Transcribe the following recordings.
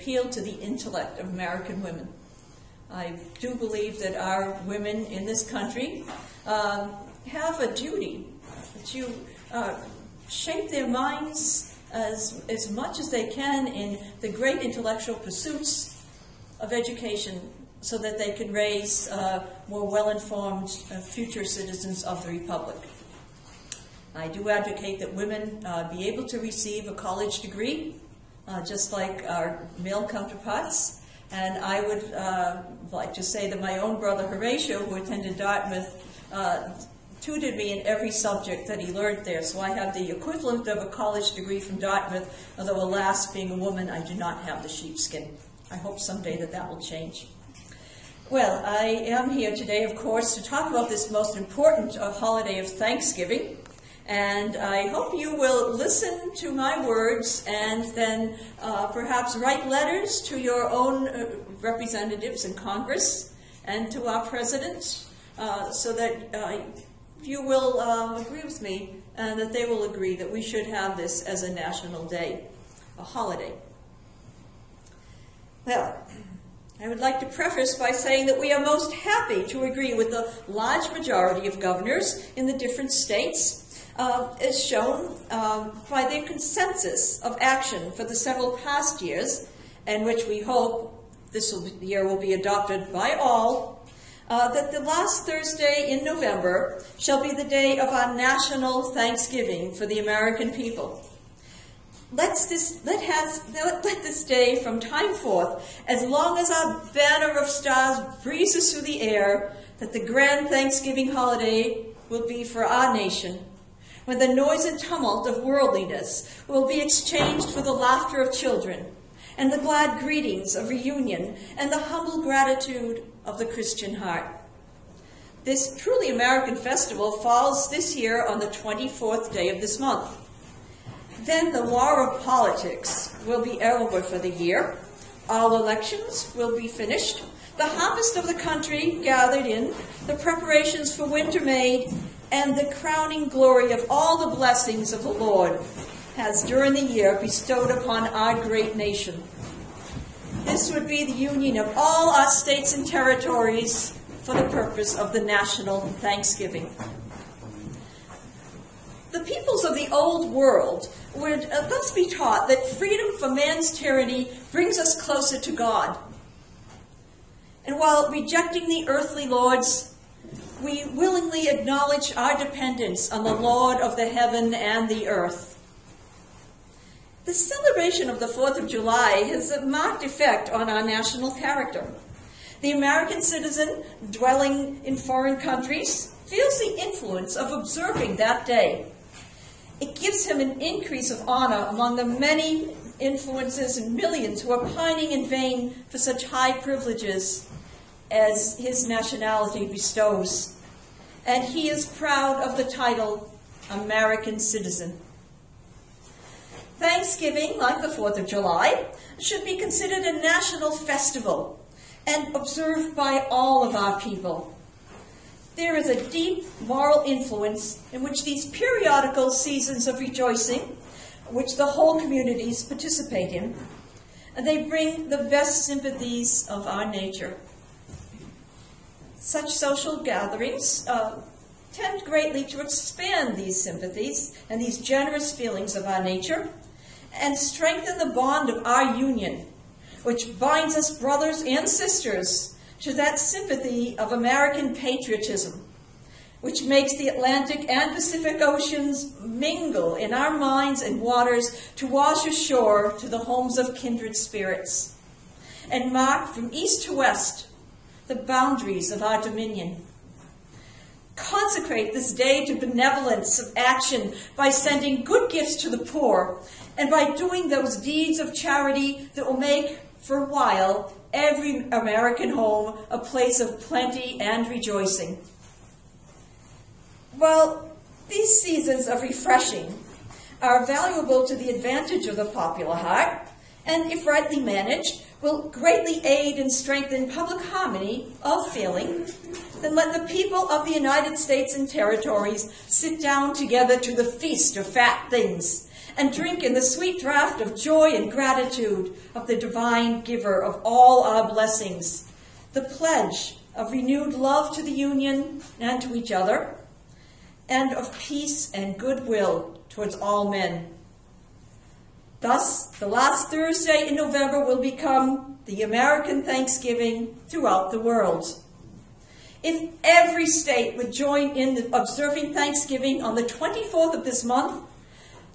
appeal to the intellect of American women. I do believe that our women in this country have a duty to shape their minds as much as they can in the great intellectual pursuits of education so that they can raise more well-informed future citizens of the Republic. I do advocate that women be able to receive a college degree, just like our male counterparts. And I would like to say that my own brother Horatio, who attended Dartmouth, tutored me in every subject that he learned there. So I have the equivalent of a college degree from Dartmouth, although alas, being a woman, I do not have the sheepskin. I hope someday that will change. Well, I am here today, of course, to talk about this most important holiday of Thanksgiving. And I hope you will listen to my words and then perhaps write letters to your own representatives in Congress and to our president so that you will agree with me and that they will agree that we should have this as a national day, a holiday. Well, I would like to preface by saying that we are most happy to agree with the large majority of governors in the different states as shown by their consensus of action for the several past years, and which we hope this year will be adopted by all, that the last Thursday in November shall be the day of our national Thanksgiving for the American people. Let this day from time forth, as long as our banner of stars breezes through the air, that the grand Thanksgiving holiday will be for our nation, when the noise and tumult of worldliness will be exchanged for the laughter of children, and the glad greetings of reunion, and the humble gratitude of the Christian heart. This truly American festival falls this year on the 24th day of this month. Then the war of politics will be over for the year. All elections will be finished. The harvest of the country gathered in, the preparations for winter made, and the crowning glory of all the blessings of the Lord has during the year bestowed upon our great nation. This would be the union of all our states and territories for the purpose of the national Thanksgiving. The peoples of the old world would thus be taught that freedom from man's tyranny brings us closer to God. And while rejecting the earthly lords, we willingly acknowledge our dependence on the Lord of the heaven and the earth. The celebration of the 4th of July has a marked effect on our national character. The American citizen dwelling in foreign countries feels the influence of observing that day. It gives him an increase of honor among the many influences and millions who are pining in vain for such high privileges as his nationality bestows. And he is proud of the title American citizen. Thanksgiving, like the 4th of July, should be considered a national festival and observed by all of our people. There is a deep moral influence in which these periodical seasons of rejoicing, which the whole communities participate in, and they bring the best sympathies of our nature. Such social gatherings tend greatly to expand these sympathies and these generous feelings of our nature and strengthen the bond of our union, which binds us brothers and sisters to that sympathy of American patriotism, which makes the Atlantic and Pacific Oceans mingle in our minds and waters to wash ashore to the homes of kindred spirits, and mark from east to west the boundaries of our dominion. Consecrate this day to benevolence of action by sending good gifts to the poor and by doing those deeds of charity that will make, for a while, every American home a place of plenty and rejoicing. Well, these seasons of refreshing are valuable to the advantage of the popular heart, and if rightly managed, will greatly aid and strengthen public harmony of feeling, then let the people of the United States and territories sit down together to the feast of fat things and drink in the sweet draught of joy and gratitude of the divine giver of all our blessings, the pledge of renewed love to the Union and to each other, and of peace and goodwill towards all men. Thus, the last Thursday in November will become the American Thanksgiving throughout the world. If every state would join in observing Thanksgiving on the 24th of this month,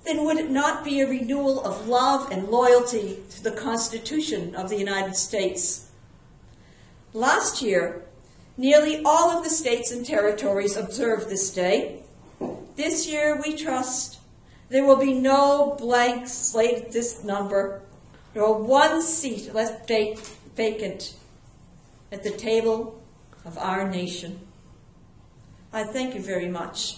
then would it not be a renewal of love and loyalty to the Constitution of the United States? Last year, nearly all of the states and territories observed this day. This year, we trust, there will be no blank slate at this number, nor one seat left vacant at the table of our nation. I thank you very much.